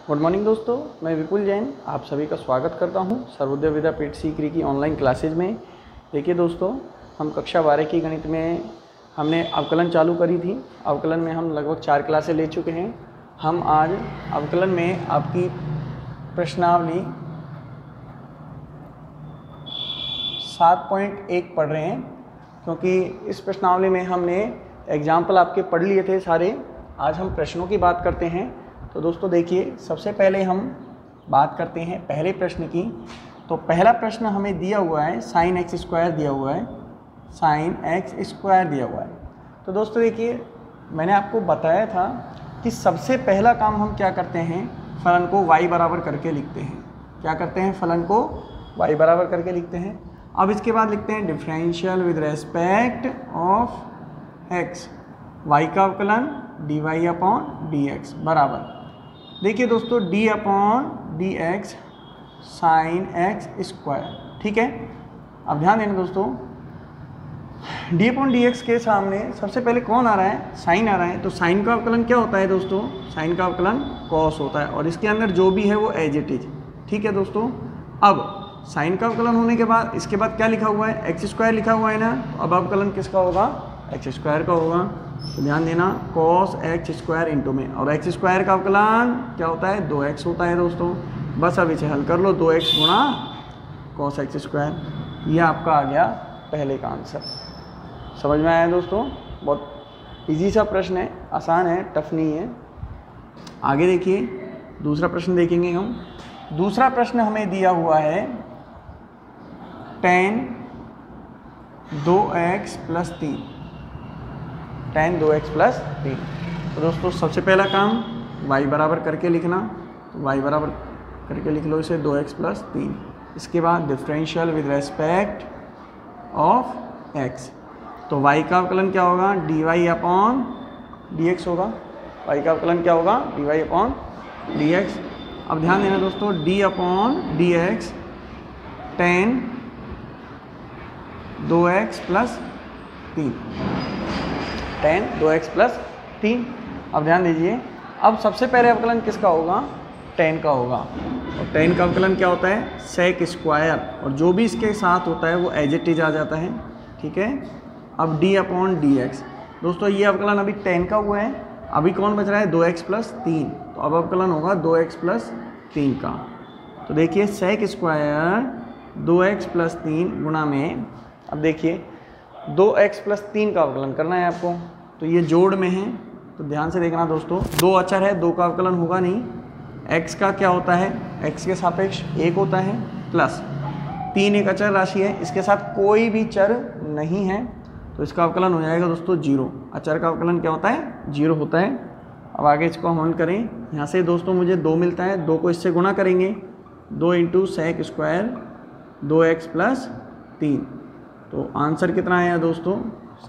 Good morning दोस्तों, मैं विपुल जैन आप सभी का स्वागत करता हूं सर्वोदय विद्यापीठ सीकरी की ऑनलाइन क्लासेज में। देखिए दोस्तों, हम कक्षा 12 की गणित में हमने अवकलन चालू करी थी। अवकलन में हम लगभग 4 क्लासें ले चुके हैं। हम आज अवकलन में आपकी प्रश्नावली 7.1 पढ़ रहे हैं, क्योंकि इस प्रश्नावली में हमने एग्जाम्पल आपके पढ़ लिए थे सारे। आज हम प्रश्नों की बात करते हैं। तो दोस्तों देखिए, सबसे पहले हम बात करते हैं पहले प्रश्न की। तो पहला प्रश्न हमें दिया हुआ है साइन एक्स स्क्वायर दिया हुआ है, साइन एक्स स्क्वायर दिया हुआ है। तो दोस्तों देखिए, मैंने आपको बताया था कि सबसे पहला काम हम क्या करते हैं, फलन को y बराबर करके लिखते हैं। क्या करते हैं, फलन को y बराबर करके लिखते हैं। अब इसके बाद लिखते हैं differential with respect of x, y का अवकलन dy अपॉन dx बराबर, देखिए दोस्तों, d upon D x sine x square. ठीक है, अब ध्यान देना दोस्तों, d अपॉन डी एक्स के सामने सबसे पहले कौन आ रहा है, साइन आ रहा है। तो साइन का अवकलन क्या होता है दोस्तों, साइन का अवकलन कॉस होता है, और इसके अंदर जो भी है वो एज इट इज। ठीक है दोस्तों, अब साइन का अवकलन होने के बाद इसके बाद क्या लिखा हुआ है, एक्स स्क्वायर लिखा हुआ है ना। तो अब अवकलन किसका होगा, एक्स स्क्वायर का होगा। तो ध्यान देना, कॉस एक्स स्क्वायर इंटू में, और एक्स स्क्वायर का अवकलन क्या होता है, 2x होता है दोस्तों। बस अब इसे हल कर लो, 2x गुणा कॉस एक्स स्क्वायर। यह आपका आ गया पहले का आंसर। समझ में आया दोस्तों, बहुत इजी सा प्रश्न है, आसान है, टफ नहीं है। आगे देखिए, दूसरा प्रश्न देखेंगे हम। दूसरा प्रश्न हमें दिया हुआ है tan 2x + 3, tan 2x + 3। तो दोस्तों सबसे पहला काम y बराबर करके लिखना। तो y बराबर करके लिख लो इसे 2x + 3। इसके बाद differential with respect of x, तो y का अवकलन क्या होगा, dy अपॉन dx होगा। y का अवकलन क्या होगा, dy अपॉन dx। अब ध्यान देना दोस्तों, d upon dx tan 2x + 3, tan 2x + 3। अब ध्यान दीजिए, अब सबसे पहले अवकलन किसका होगा, tan का होगा। और tan का अवकलन क्या होता है, सेक स्क्वायर, और जो भी इसके साथ होता है वो एज इट इज आ जाता है। ठीक है, अब d अपॉन dx। दोस्तों ये अवकलन अभी tan का हुआ है, अभी कौन बच रहा है, 2x + 3। तो अब अवकलन होगा 2x + 3 का। तो देखिए सेक स्क्वायर 2x + 3 गुणा में, अब देखिए 2x + 3 का अवकलन करना है आपको। तो ये जोड़ में है, तो ध्यान से देखना दोस्तों, दो अचर है, दो का अवकलन होगा नहीं। x का क्या होता है, x के सापेक्ष 1 होता है, प्लस 3 एक अचर राशि है, इसके साथ कोई भी चर नहीं है, तो इसका अवकलन हो जाएगा दोस्तों 0। अचर का अवकलन क्या होता है, 0 होता है। अब आगे इसको हम करें, यहाँ से दोस्तों मुझे 2 मिलता है, 2 को इससे गुणा करेंगे, 2 × सेक स्क्वायर 2x + 3। तो आंसर कितना आया दोस्तों,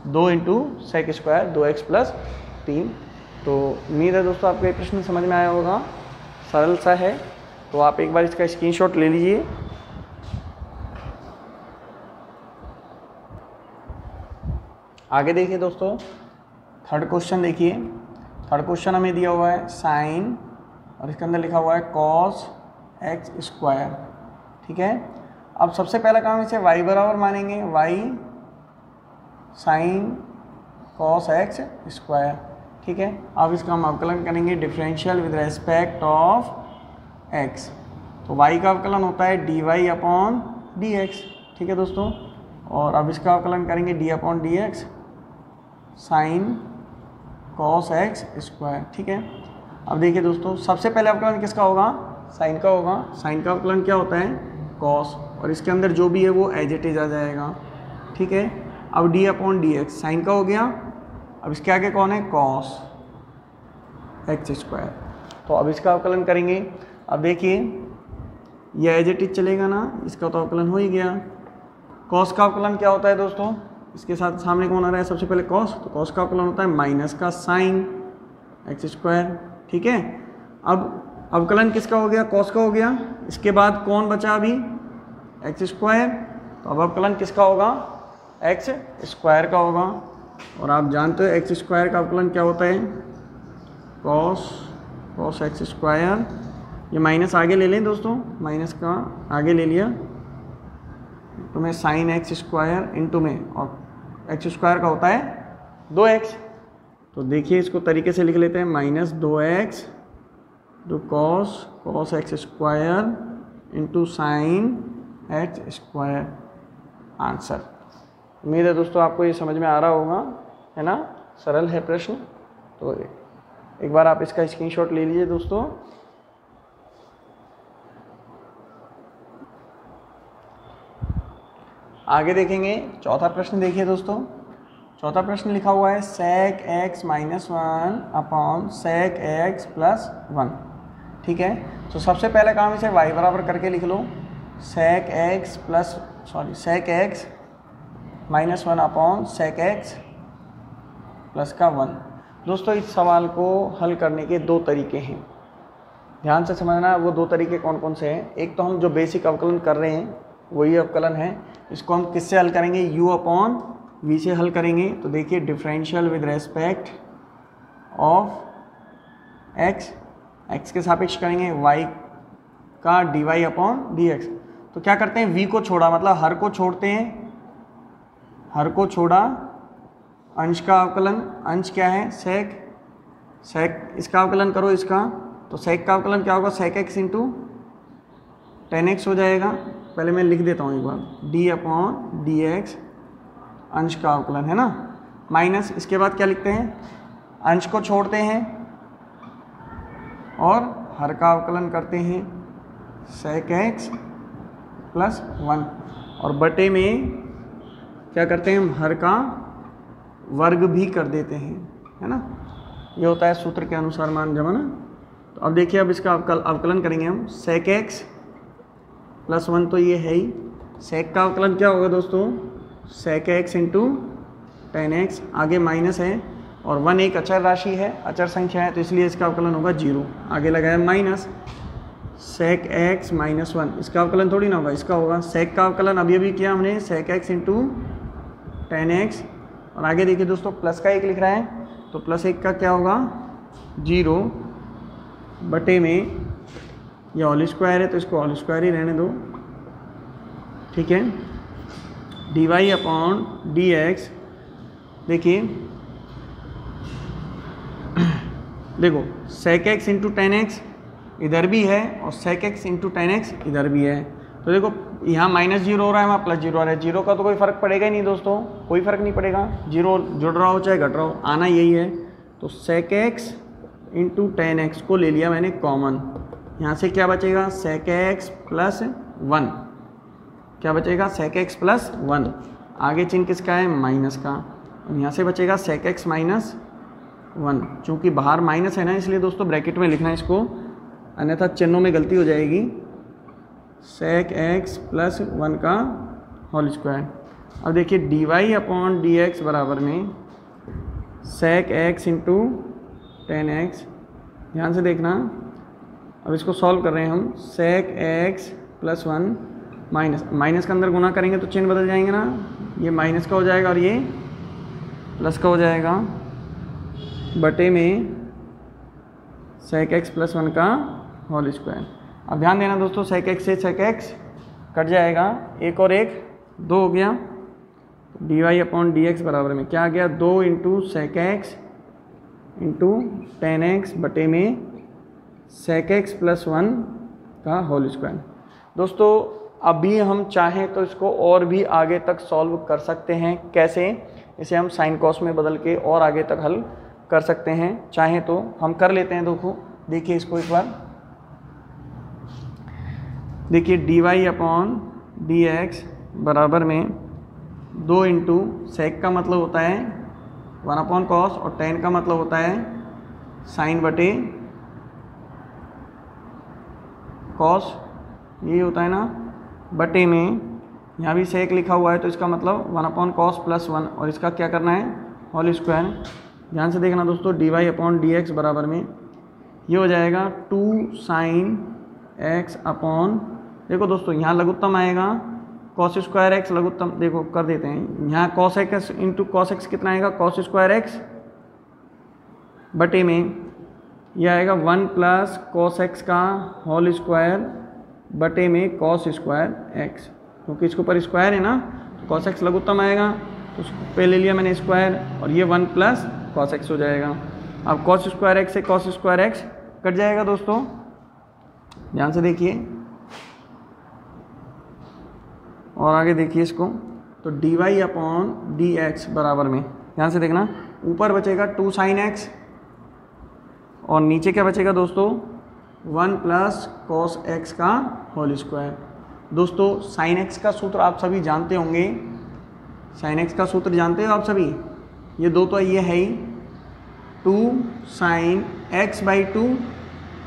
2 × सेक स्क्वायर 2x + 3। तो उम्मीद है दोस्तों आपको ये प्रश्न समझ में आया होगा, सरल सा है। तो आप एक बार इसका स्क्रीनशॉट ले लीजिए। आगे देखिए दोस्तों, थर्ड क्वेश्चन देखिए। थर्ड क्वेश्चन हमें दिया हुआ है साइन, और इसके अंदर लिखा हुआ है कॉस एक्स स्क्वायर। ठीक है, अब सबसे पहला काम इसे y बराबर मानेंगे, y sine cos x square. ठीक है, अब इसका हम अवकलन करेंगे differential with respect of x। तो y का अवकलन होता है dy अपॉन dx। ठीक है दोस्तों, और अब इसका अवकलन करेंगे d upon dx sine cos x square. ठीक है, अब देखिए दोस्तों, सबसे पहले अवकलन किसका होगा, साइन का होगा। साइन का अवकलन क्या होता है, कॉस, और इसके अंदर जो भी है वो एज इट इज आ जाएगा। ठीक है, अब d अपॉन dx साइन का हो गया, अब इसके आगे कौन है, कॉस एक्स स्क्वायर। तो अब इसका अवकलन करेंगे। अब देखिए ये एज इट इज चलेगा ना, इसका तो अवकलन हो ही गया। कॉस का अवकलन क्या होता है दोस्तों, इसके साथ सामने कौन आ रहा है, सबसे पहले कॉस, तो कॉस का अवकलन होता है माइनस का साइन एक्स स्क्वायर। ठीक है, अब अवकलन किसका हो गया, कॉस का हो गया, इसके बाद कौन बचा अभी, एक्स स्क्वायर। तो अब अवकलन किसका होगा, एक्स स्क्वायर का होगा। और आप जानते हो एक्स स्क्वायर का अवकलन क्या होता है, कॉस एक्स स्क्वायर ये माइनस आगे ले लें दोस्तों, माइनस का आगे ले लिया तो मैं साइन एक्स स्क्वायर इंटू में, और एक्स स्क्वायर का होता है 2x, तो देखिए इसको तरीके से लिख लेते हैं, माइनस 2x तो cos x square into sine x square answer. उम्मीद है दोस्तों आपको ये समझ में आ रहा होगा, है ना, सरल है प्रश्न। तो एक बार आप इसका स्क्रीनशॉट ले लीजिए दोस्तों। आगे देखेंगे चौथा प्रश्न। देखिए दोस्तों, चौथा प्रश्न लिखा हुआ है sec x minus 1 upon sec x plus 1। ठीक है, तो सबसे पहले काम इसे y बराबर करके लिख लो, sec x minus 1 upon sec x plus का 1। दोस्तों इस सवाल को हल करने के दो तरीके हैं, ध्यान से समझना। वो दो तरीके कौन कौन से हैं? एक तो हम जो बेसिक अवकलन कर रहे हैं वही अवकलन है, इसको हम किससे हल करेंगे? u अपॉन v से हल करेंगे। तो देखिए differential with respect of x के सापेक्ष करेंगे, y का dy अपॉन dx। तो क्या करते हैं, v को छोड़ा मतलब हर को छोड़ते हैं, हर को छोड़ा, अंश का अवकलन, अंश क्या है sec इसका अवकलन करो इसका, तो sec का अवकलन क्या होगा, sec x into ten x हो जाएगा। पहले मैं लिख देता हूँ एक बार, d अपॉन डी एक्स अंश का अवकलन, है ना, माइनस इसके बाद क्या लिखते हैं, अंश को छोड़ते हैं और हर का अवकलन करते हैं sec x प्लस 1, और बटे में क्या करते हैं हम, हर का वर्ग भी कर देते हैं, है ना, ये होता है सूत्र के अनुसार मान जमा ना। तो अब देखिए, अब इसका अवकलन करेंगे हम, sec x प्लस 1 तो ये है ही, sec का अवकलन क्या होगा दोस्तों, sec x into ten x, आगे माइनस है और 1 एक अचर राशि है, अचर संख्या है, तो इसलिए इसका अवकलन होगा 0, आगे लगाया माइनस sec x माइनस 1, इसका अवकलन थोड़ी ना होगा, इसका होगा sec का अवकलन अभी अभी किया हमने, sec x into ten x, और आगे देखिए दोस्तों प्लस का 1 लिख रहा है, तो प्लस 1 का क्या होगा 0 बटे में, ये होल स्क्वायर है तो इसको होल स्क्वायर ही रहने दो, ठीक है, dy अपॉन dx। देखिए देखो sec x into ten x इधर भी है और sec x into ten x इधर भी है, तो देखो यहाँ माइनस 0 हो रहा है, वहाँ प्लस 0 आ रहा है, 0 का तो कोई फ़र्क पड़ेगा ही नहीं दोस्तों, कोई फ़र्क नहीं पड़ेगा, 0 जुड़ रहा हो चाहे घट रहा हो, आना यही है। तो sec x into ten x को ले लिया मैंने कॉमन, यहाँ से क्या बचेगा, sec x प्लस 1, क्या बचेगा, sec x प्लस 1, आगे चिन्ह किसका है, माइनस का, और यहाँ से बचेगा sec x माइनस 1, चूँकि बाहर माइनस है ना इसलिए दोस्तों ब्रैकेट में लिखना है इसको, अन्यथा चिन्हों में गलती हो जाएगी, sec x प्लस 1 का होल स्क्वायर। अब देखिए dy अपॉन dx बराबर में sec x into ten x, ध्यान से देखना, अब इसको सॉल्व कर रहे हैं हम, sec x प्लस 1 माइनस का अंदर गुना करेंगे तो चिन्ह बदल जाएंगे ना, ये माइनस का हो जाएगा और ये प्लस का हो जाएगा, बटे में sec x प्लस 1 का होल स्क्वायर। अब ध्यान देना दोस्तों, sec x से sec x कट जाएगा, एक और एक 2 हो गया, dy अपॉन dx बराबर में क्या आ गया, 2 into sec x into ten x बटे में sec x प्लस 1 का होल स्क्वायर। दोस्तों अभी हम चाहें तो इसको और भी आगे तक सॉल्व कर सकते हैं, कैसे, इसे हम साइन कॉस में बदल के और आगे तक हल कर सकते हैं, चाहें तो हम कर लेते हैं। देखिए इसको एक बार, देखिए dy अपॉन dx बराबर में 2 इंटू सेक का मतलब होता है 1 अपॉन कॉस और टेन का मतलब होता है साइन बटे कॉस, यही होता है ना, बटे में यहाँ भी सेक लिखा हुआ है तो इसका मतलब 1 अपॉन कॉस प्लस 1 और इसका क्या करना है होल स्क्वायर। ध्यान से देखना दोस्तों, dy अपॉन dx बराबर में ये हो जाएगा 2 साइन x अपॉन, देखो दोस्तों यहाँ लघुत्तम आएगा कॉस स्क्वायर एक्स लघुत्तम, देखो कर देते हैं, यहाँ cos x into cos x कितना आएगा, कॉस स्क्वायर एक्स बटे में ये आएगा 1 प्लस कॉस एक्स का होल स्क्वायर बटे में कॉस स्क्वायर एक्स, क्योंकि इसके ऊपर स्क्वायर है ना तो कॉस एक्स लघुत्तम आएगा, तो उसको पे ले लिया मैंने स्क्वायर, और ये 1 प्लस कॉस एक्स हो जाएगा। अब कॉस स्क्वायर एक्स से कॉस स्क्वायर एक्स कट जाएगा दोस्तों, ध्यान से देखिए और आगे देखिए इसको, तो dy अपॉन dx बराबर में, ध्यान से देखना, ऊपर बचेगा 2 sin x और नीचे क्या बचेगा दोस्तों 1 प्लस कॉस एक्स का होल स्क्वायर। दोस्तों sin x का सूत्र आप सभी जानते होंगे, sin x का सूत्र जानते हो आप सभी, ये दो तो ये है ही 2 sin x by 2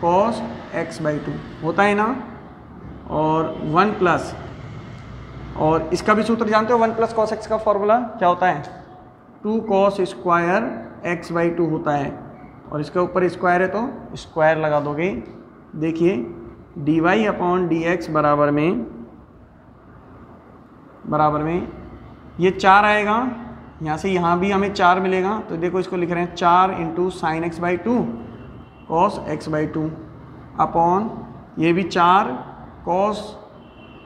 cos x by 2 होता है ना, और 1 प्लस, और इसका भी सूत्र जानते हो 1 प्लस कॉस एक्स का फॉर्मूला क्या होता है 2 कॉस स्क्वायर एक्स बाई 2 होता है, और इसके ऊपर स्क्वायर है तो स्क्वायर लगा दोगे। देखिए dy अपॉन dx बराबर में ये 4 आएगा, यहाँ से यहाँ भी हमें 4 मिलेगा, तो देखो इसको लिख रहे हैं 4 into sine x by 2 cos x by 2 upon ये भी 4 कॉस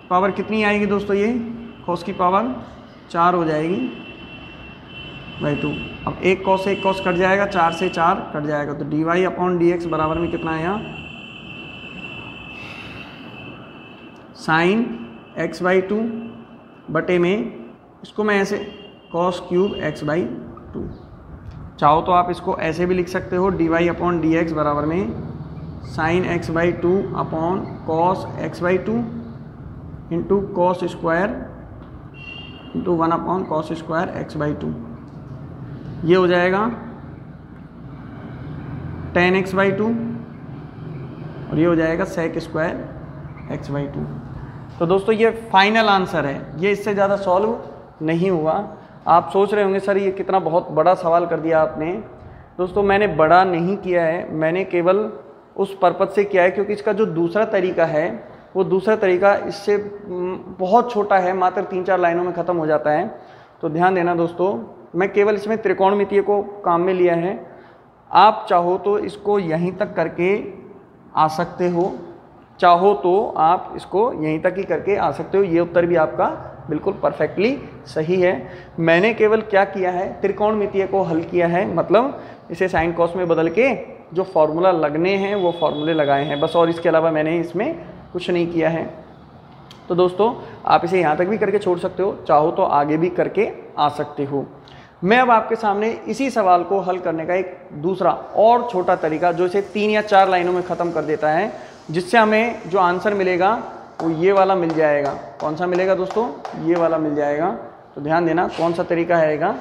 पावर कितनी आएगी दोस्तों, ये कॉस की पावर 4 हो जाएगी बाई 2। अब एक कॉस से एक कॉस कट जाएगा, 4 से 4 कट जाएगा, तो dy अपॉन dx बराबर में कितना आया साइन x बाई 2 बटे में, इसको मैं ऐसे कॉस क्यूब x बाई 2, चाहो तो आप इसको ऐसे भी लिख सकते हो dy अपॉन dx बराबर में sine x by 2 upon cos x by 2 into cos square into 1 upon cos square X by 2, ये हो जाएगा tan एक्स बाई 2 और ये हो जाएगा sec स्क्वायर एक्स बाई 2। तो दोस्तों ये फाइनल आंसर है, ये इससे ज़्यादा सॉल्व नहीं हुआ। आप सोच रहे होंगे सर ये कितना बहुत बड़ा सवाल कर दिया आपने। दोस्तों मैंने बड़ा नहीं किया है, मैंने केवल उस पर्पज़ से किया है क्योंकि इसका जो दूसरा तरीका है वो दूसरा तरीका इससे बहुत छोटा है, मात्र 3-4 लाइनों में ख़त्म हो जाता है। तो ध्यान देना दोस्तों, मैं केवल इसमें त्रिकोणमितीय को काम में लिया है। आप चाहो तो इसको यहीं तक करके आ सकते हो, चाहो तो आप इसको यहीं तक ही करके आ सकते हो। ये उत्तर भी आपका बिल्कुल परफेक्टली सही है। मैंने केवल क्या किया है, त्रिकोणमितीय को हल किया है, मतलब इसे साइन कॉस में बदल के जो फॉर्मूला लगने हैं वो फॉर्मूले लगाए हैं बस, और इसके अलावा मैंने इसमें कुछ नहीं किया है। तो दोस्तों आप इसे यहाँ तक भी करके छोड़ सकते हो, चाहो तो आगे भी करके आ सकते हो। मैं अब आपके सामने इसी सवाल को हल करने का एक दूसरा और छोटा तरीका, जो इसे 3 या 4 लाइनों में ख़त्म कर देता है, जिससे हमें जो आंसर मिलेगा वो ये वाला मिल जाएगा। कौन सा मिलेगा दोस्तों, ये वाला मिल जाएगा। तो ध्यान देना कौन सा तरीका रहेगा,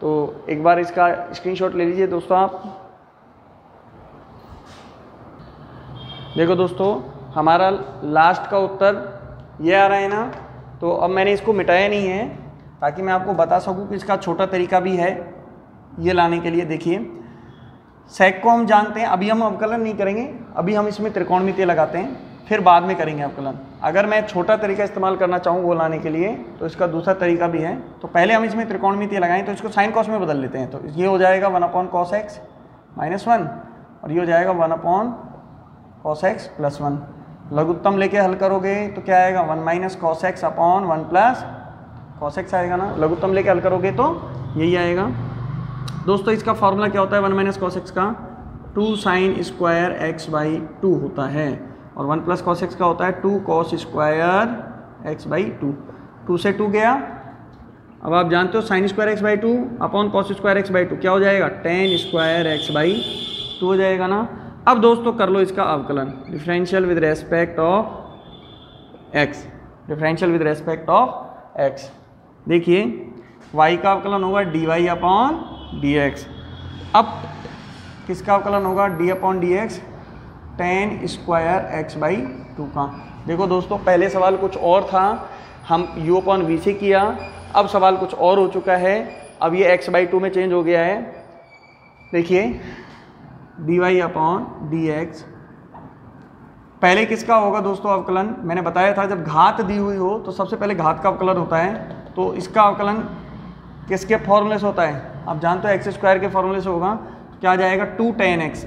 तो एक बार इसका स्क्रीनशॉट ले लीजिए दोस्तों आप। देखो दोस्तों हमारा लास्ट का उत्तर ये आ रहा है ना, तो अब मैंने इसको मिटाया नहीं है ताकि मैं आपको बता सकूं कि इसका छोटा तरीका भी है ये लाने के लिए। देखिए सेक को हम जानते हैं, अभी हम अवकलन नहीं करेंगे, अभी हम इसमें त्रिकोणमितीय लगाते हैं, फिर बाद में करेंगे अवकलन। अगर मैं छोटा तरीका इस्तेमाल करना चाहूँ वो लाने के लिए तो इसका दूसरा तरीका भी है। तो पहले हम इसमें त्रिकोणमितीय लगाएं, तो इसको साइन कॉस में बदल लेते हैं। तो ये हो जाएगा 1 अपॉन कॉस एक्स माइनस 1 और ये हो जाएगा 1 अपॉन कॉस एक्स प्लस 1। लघुत्तम लेके हल करोगे तो क्या आएगा 1 minus cos X upon 1 plus cos x आएगा ना। लघुत्तम लेके हल करोगे तो यही आएगा। दोस्तों इसका फॉर्मूला क्या होता है 1 माइनस कॉस एक्स का 2 साइन स्क्वायर एक्स बाई 2 होता है, और 1 प्लस कॉस एक्स का होता है 2 कॉस स्क्वायर एक्स बाई 2। 2 से 2 गया। अब आप जानते हो sine square X by 2 upon cos square X by 2 क्या हो जाएगा tan स्क्वायर एक्स बाई 2 हो जाएगा ना। अब दोस्तों कर लो इसका अवकलन, differential with respect of x, differential with respect of x. देखिए y का अवकलन होगा dy अपॉन dx। अब किसका अवकलन होगा d upon dx tan square X by 2 का। देखो दोस्तों पहले सवाल कुछ और था, हम u अपॉन v से किया, अब सवाल कुछ और हो चुका है, अब ये x बाई 2 में चेंज हो गया है। देखिए dy अपॉन dx, पहले किसका होगा दोस्तों अवकलन, मैंने बताया था जब घात दी हुई हो तो सबसे पहले घात का अवकलन होता है। तो इसका अवकलन किसके फॉर्मूले से होता है, आप जानते हो एक्स स्क्वायर के फॉर्मूले से होगा। क्या आ जाएगा 2 tan x,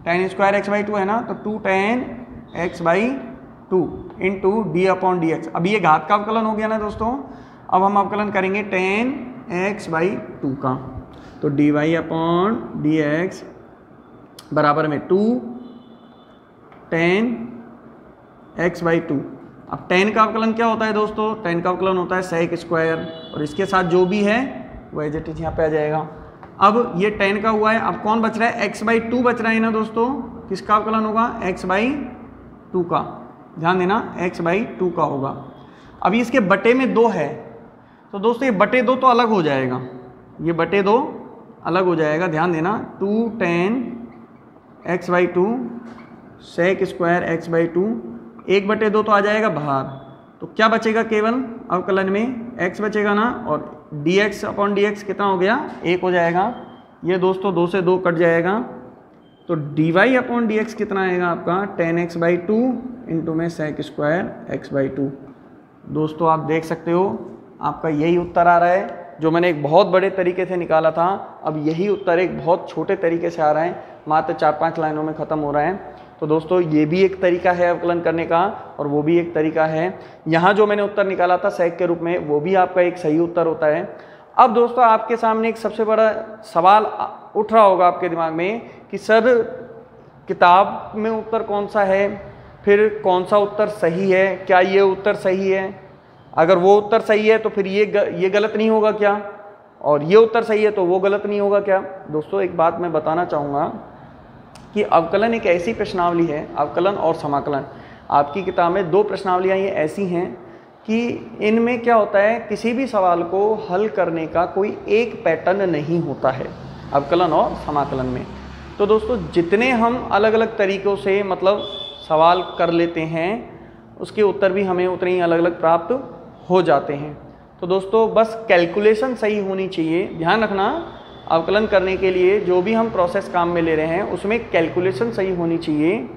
tan square X by two है ना, तो 2 tan x by two into D upon D x. अब ये घात का अवकलन हो गया ना दोस्तों। अब हम अवकलन करेंगे tan x बाई टू का, तो D Y upon D X बराबर में 2 tan x बाई टू। अब tan का अवकलन क्या होता है दोस्तों, tan का अवकलन होता है sec स्क्वायर, और इसके साथ जो भी है वो एज इट इज यहाँ पे आ जाएगा। अब ये tan का हुआ है, अब कौन बच रहा है, x बाई टू बच रहा है ना दोस्तों। किसका अवकलन होगा, x बाई टू का, ध्यान देना x बाई टू का होगा। अभी इसके बटे में 2 है, तो दोस्तों ये बटे 2 तो अलग हो जाएगा, ये बटे 2 अलग हो जाएगा, ध्यान देना। 2 tan x by to sec square X by two, 1/2 तो आ जाएगा बाहर, तो क्या बचेगा केवल अवकलन में x बचेगा ना, और dx अपॉन dx कितना हो गया, 1 हो जाएगा। ये दोस्तों 2 से 2 कट जाएगा, तो dy अपॉन dx कितना आएगा आपका, tan x by two into में sec square X by two. दोस्तों आप देख सकते हो आपका यही उत्तर आ रहा है जो मैंने एक बहुत बड़े तरीके से निकाला था। अब यही उत्तर एक बहुत छोटे तरीके से आ रहा है, मात्र 4-5 लाइनों में ख़त्म हो रहा है। तो दोस्तों ये भी एक तरीका है अवकलन करने का, और वो भी एक तरीका है। यहाँ जो मैंने उत्तर निकाला था sec के रूप में, वो भी आपका एक सही उत्तर होता है। अब दोस्तों आपके सामने एक सबसे बड़ा सवाल उठ रहा होगा आपके दिमाग में कि सर किताब में उत्तर कौन सा है, फिर कौन सा उत्तर सही है, क्या ये उत्तर सही है, अगर वो उत्तर सही है तो फिर ये गलत नहीं होगा क्या, और ये उत्तर सही है तो वो गलत नहीं होगा क्या। दोस्तों एक बात मैं बताना चाहूँगा कि अवकलन एक ऐसी प्रश्नावली है, अवकलन और समाकलन, आपकी किताब में 2 प्रश्नावलियाँ ये ऐसी हैं कि इनमें क्या होता है, किसी भी सवाल को हल करने का कोई एक पैटर्न नहीं होता है अवकलन और समाकलन में। तो दोस्तों जितने हम अलग अलग तरीक़ों से मतलब सवाल कर लेते हैं, उसके उत्तर भी हमें उतने ही अलग अलग प्राप्त हो जाते हैं। तो दोस्तों बस कैलकुलेशन सही होनी चाहिए, ध्यान रखना अवकलन करने के लिए जो भी हम प्रोसेस काम में ले रहे हैं उसमें कैलकुलेशन सही होनी चाहिए।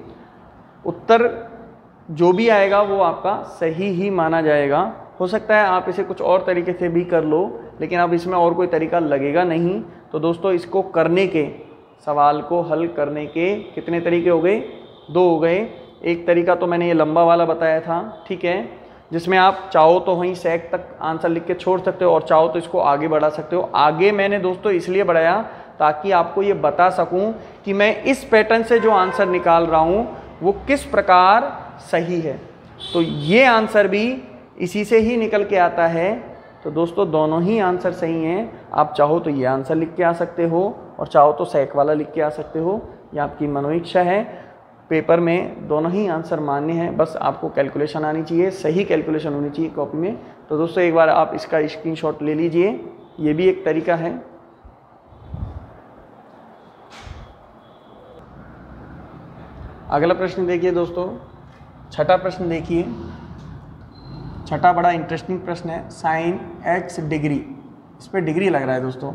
उत्तर जो भी आएगा वो आपका सही ही माना जाएगा। हो सकता है आप इसे कुछ और तरीके से भी कर लो, लेकिन अब इसमें और कोई तरीका लगेगा नहीं। तो दोस्तों इसको करने के, सवाल को हल करने के कितने तरीके हो गए, 2 हो गए। एक तरीका तो मैंने ये लंबा वाला बताया था, ठीक है, जिसमें आप चाहो तो वहीं sec तक आंसर लिख के छोड़ सकते हो, और चाहो तो इसको आगे बढ़ा सकते हो। आगे मैंने दोस्तों इसलिए बढ़ाया ताकि आपको ये बता सकूं कि मैं इस पैटर्न से जो आंसर निकाल रहा हूं वो किस प्रकार सही है। तो ये आंसर भी इसी से ही निकल के आता है। तो दोस्तों दोनों ही आंसर सही हैं। आप चाहो तो ये आंसर लिख के आ सकते हो, और चाहो तो sec वाला लिख के आ सकते हो, ये आपकी मनोइच्छा है। पेपर में दोनों ही आंसर मान्य हैं, बस आपको कैलकुलेशन आनी चाहिए, सही कैलकुलेशन होनी चाहिए कॉपी में। तो दोस्तों एक बार आप इसका स्क्रीनशॉट ले लीजिए, ये भी एक तरीका है। अगला प्रश्न देखिए दोस्तों, छठा प्रश्न देखिए। छठा बड़ा इंटरेस्टिंग प्रश्न है, साइन x डिग्री, इस पर डिग्री लग रहा है दोस्तों।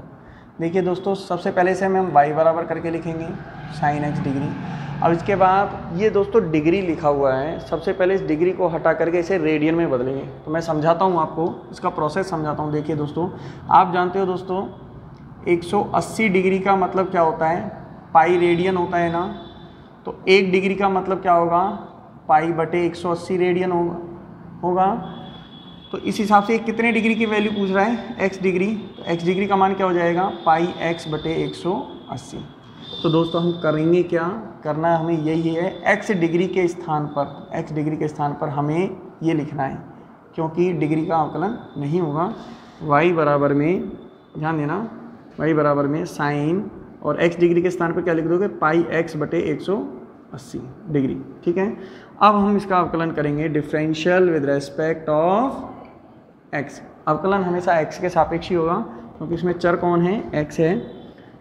देखिए दोस्तों सबसे पहले से हम y बराबर करके लिखेंगे साइन x डिग्री। अब इसके बाद ये दोस्तों डिग्री लिखा हुआ है, सबसे पहले इस डिग्री को हटा करके इसे रेडियन में बदलेंगे। तो मैं समझाता हूँ आपको, इसका प्रोसेस समझाता हूँ। देखिए दोस्तों, आप जानते हो दोस्तों 180 डिग्री का मतलब क्या होता है, पाई रेडियन होता है ना। तो 1 डिग्री का मतलब क्या होगा, पाई बटे 180 रेडियन होगा। तो इस हिसाब से कितने डिग्री की वैल्यू पूछ रहा है, x डिग्री। तो x डिग्री का मान क्या हो जाएगा, पाई x बटे 180। तो दोस्तों हम करेंगे क्या, करना हमें यही है, x डिग्री के स्थान पर हमें ये लिखना है, क्योंकि डिग्री का आकलन नहीं होगा। y बराबर में, ध्यान देना, y बराबर में साइन, और x डिग्री के स्थान पर क्या लिख दोगे, पाई x बटे 180 डिग्री, ठीक है। अब हम इसका अवकलन करेंगे, differential with respect of x। अवकलन हमेशा x के सापेक्ष ही होगा, क्योंकि इसमें चर कौन है, x है।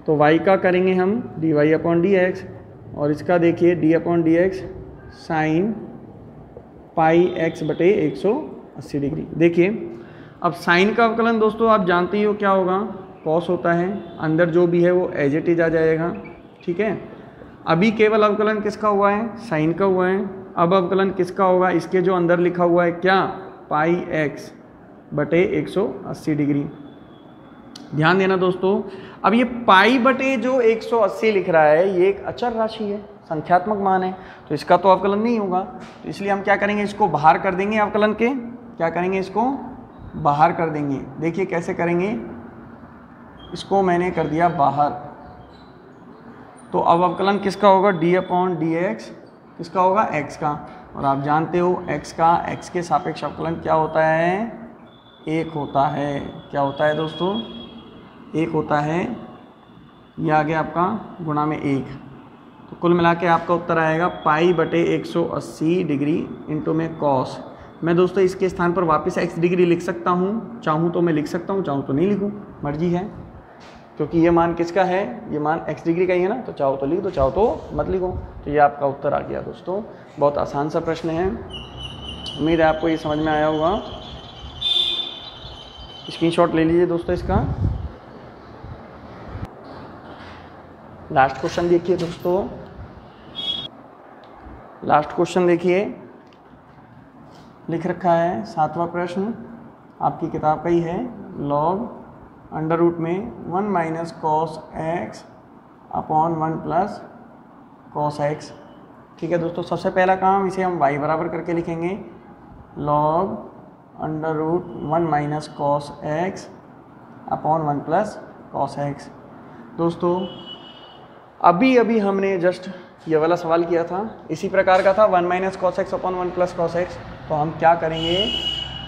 तो y का करेंगे हम dy अपॉन dx, और इसका देखिए d upon dx sine pi x बटे 180 डिग्री। देखिए अब साइन का अवकलन दोस्तों आप जानते ही हो क्या होगा, कॉस होता है, अंदर जो भी है वो एज इट इज आ जाएगा, ठीक है। अभी केवल अवकलन किसका हुआ है, साइन का हुआ है। अब अवकलन किसका होगा, इसके जो अंदर लिखा हुआ है क्या, पाई x बटे 180 डिग्री। ध्यान देना दोस्तों, अब ये पाई बटे जो 180 लिख रहा है, ये एक अचर राशि है, संख्यात्मक मान है, तो इसका तो अवकलन नहीं होगा। तो इसलिए हम क्या करेंगे, इसको बाहर कर देंगे अवकलन के, क्या करेंगे, इसको बाहर कर देंगे। देखिए कैसे करेंगे, इसको मैंने कर दिया बाहर, तो अब अवकलन किसका होगा, d/dx किसका होगा, x का। और आप जानते हो x का x के सापेक्ष अवकलन क्या होता है, 1 होता है। क्या होता है दोस्तों, 1 होता है। ये आ गया आपका गुणा में 1, तो कुल मिला के आपका उत्तर आएगा π/180 डिग्री इंटू में कॉस। मैं दोस्तों इसके स्थान पर वापस x डिग्री लिख सकता हूँ, चाहूँ तो मैं लिख सकता हूँ, चाहूँ तो नहीं लिखूँ, मर्जी है, क्योंकि ये मान किसका है, ये मान x डिग्री का ही है ना, तो चाहो तो लिख दो, चाहो तो मत लिखो। तो ये आपका उत्तर आ गया दोस्तों। बहुत आसान सा प्रश्न है, उम्मीद है आपको ये समझ में आया होगा। स्क्रीनशॉट ले लीजिए दोस्तों इसका। लास्ट क्वेश्चन देखिए दोस्तों, लास्ट क्वेश्चन देखिए, लिख रखा है 7वां प्रश्न, आपकी किताब का ही है, लॉग अंडर रूट में 1 minus cos X upon 1 plus cos x. ठीक है दोस्तों, सबसे पहला काम इसे हम y बराबर करके लिखेंगे, log under root 1 minus cos X upon 1 plus cos X. दोस्तों अभी अभी हमने जस्ट ये वाला सवाल किया था, इसी प्रकार का था, 1 minus cos X upon 1 plus cos x. तो हम क्या करेंगे,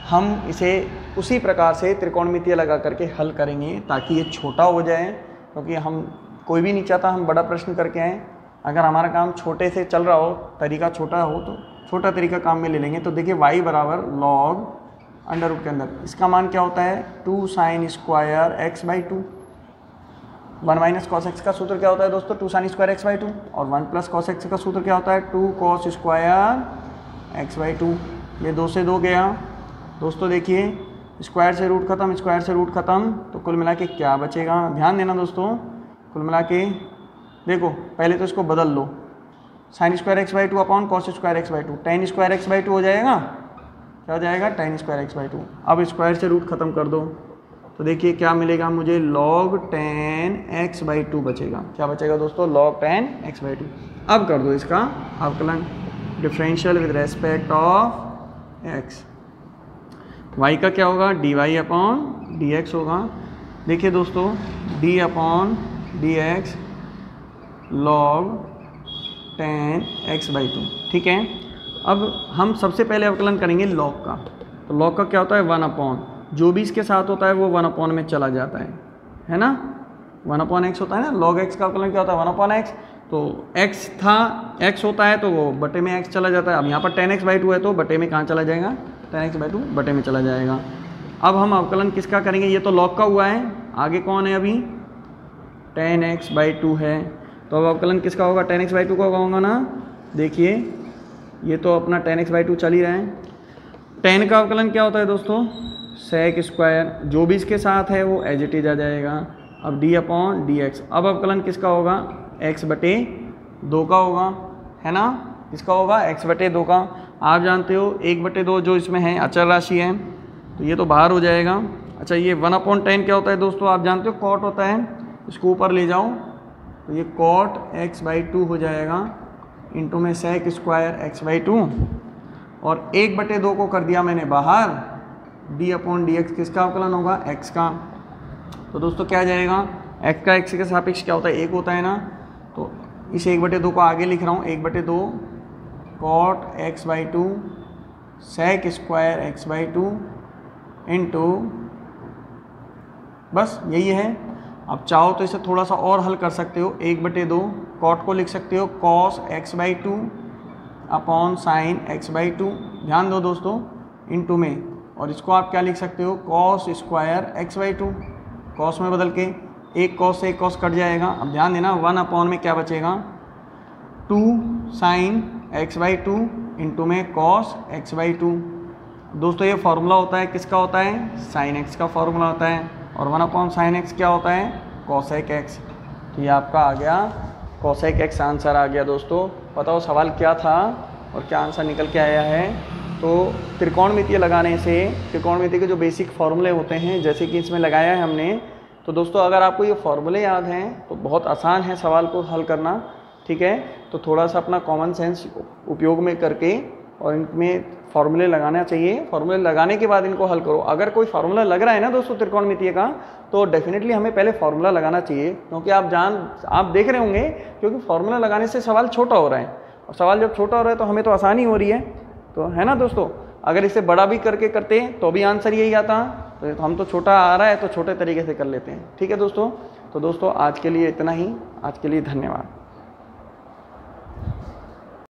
हम इसे उसी प्रकार से त्रिकोणमितीय लगा करके हल करेंगे ताकि ये छोटा हो जाए, क्योंकि हम कोई भी नहीं चाहता हम बड़ा प्रश्न करके आएँ। अगर हमारा काम छोटे से चल रहा हो, तरीका छोटा हो, तो छोटा तरीका काम में ले लेंगे। तो देखिए y बराबर लॉग अंडर रूट के अंदर इसका मान क्या होता है, 2 sign square x/2। 1 minus cos x का सूत्र क्या होता है दोस्तों, 2 साइन स्क्वायर x/2, और 1 प्लस कॉस एक्स का सूत्र क्या होता है, 2 कॉस स्क्वायर x/2। ये 2 से 2 गया दोस्तों। देखिए स्क्वायर से रूट खत्म, स्क्वायर से रूट खत्म, तो कुल मिला के क्या बचेगा, ध्यान देना दोस्तों। कुल मिला के देखो, पहले तो इसको बदल लो, sine square x/2 upon cos square x/2, tan square x/2 हो जाएगा। क्या हो जाएगा, टेन स्क्वायर x/2। अब स्क्वायर से रूट खत्म कर दो, तो देखिए क्या मिलेगा मुझे, लॉग 10x/2 बचेगा। क्या बचेगा दोस्तों, लॉग 10x/2। अब कर दो इसका अवकलन, differential with respect of x। y का क्या होगा, dy/dx होगा। देखिए दोस्तों, d/dx log 10x/2, ठीक है। अब हम सबसे पहले अवकलन करेंगे log का। तो log का क्या होता है, 1/, जो भी इसके साथ होता है वो 1/, में चला जाता है ना, 1/x होता है ना। log x का अवकलन क्या होता है, 1/x। तो x था, x होता है तो वो बटे में x चला जाता है। अब यहाँ पर 10x/2 है तो बटे में कहाँ चला जाएगा, 10x/2 बटे में चला जाएगा। अब हम अवकलन किसका करेंगे, ये तो log का हुआ है, आगे कौन है अभी, 10x/2 है। तो अब अवकलन किसका होगा, 10x/2 का होगा ना। देखिए ये तो अपना 10x/2 चल ही रहा है। 10 का अवकलन क्या होता है दोस्तों, सेक स्क्वायर, जो भी इसके साथ है वो एज इट इज आ जाएगा। अब d/dx, अब अवकलन किसका होगा, x/2 का होगा, है ना। किसका होगा, x/2 का। आप जानते हो 1/2 जो इसमें है अचर राशि है, तो ये तो बाहर हो जाएगा। अच्छा ये 1/10 क्या होता है दोस्तों, आप जानते हो कॉट होता है, इसको ऊपर ले जाओ तो ये कॉट x/2 हो जाएगा, इंटू में सेक स्क्वायर x/2, और 1/2 को कर दिया मैंने बाहर, d/dx किसका अवकलन होगा, x का। तो दोस्तों क्या जाएगा, x का x के सापेक्ष क्या होता है, 1 होता है ना। तो इस 1/2 को आगे लिख रहा हूँ, 1/2 cot x/2 sec square x/2 into, बस यही है। अब चाहो तो इसे थोड़ा सा और हल कर सकते हो, 1/2 कॉट को लिख सकते हो cos x/2 upon sine x/2, ध्यान दो दोस्तों, इंटू में, और इसको आप क्या लिख सकते हो, कॉस स्क्वायर x/2, कॉस में बदल के, एक कॉस से एक कॉस कट जाएगा। अब ध्यान देना, 1/, में क्या बचेगा, 2 साइन x/2 इंटू में कॉस x/2। दोस्तों ये फार्मूला होता है, किसका होता है, साइन x का फार्मूला होता है, और 1/, साइन x क्या होता है, कॉसेक x। तो ये आपका आ गया कॉसेक x आंसर आ गया दोस्तों। बताओ सवाल क्या था और क्या आंसर निकल के आया है। तो त्रिकोणमितीय लगाने से, त्रिकोणमिति के जो बेसिक फार्मूले होते हैं जैसे कि इसमें लगाया है हमने, तो दोस्तों अगर आपको ये फार्मूले याद हैं तो बहुत आसान है सवाल को हल करना, ठीक है। तो थोड़ा सा अपना कॉमन सेंस उपयोग में करके और इनमें फार्मूले लगाना चाहिए। फार्मूले लगाने के बाद इनको हल करो। अगर कोई फार्मूला लग रहा है ना दोस्तों त्रिकोणमितीय का, तो डेफिनेटली हमें पहले फार्मूला लगाना चाहिए, क्योंकि आप देख रहे होंगे, क्योंकि फार्मूला लगाने से सवाल छोटा हो रहा है, और सवाल जब छोटा हो रहा है तो हमें तो आसानी हो रही है, तो है ना दोस्तों। अगर इसे बड़ा भी करके करते तो भी आंसर यही आता, तो हम तो छोटा आ रहा है तो छोटे तरीके से कर लेते हैं। ठीक है दोस्तों। तो दोस्तों आज के लिए इतना ही। आज के लिए धन्यवाद।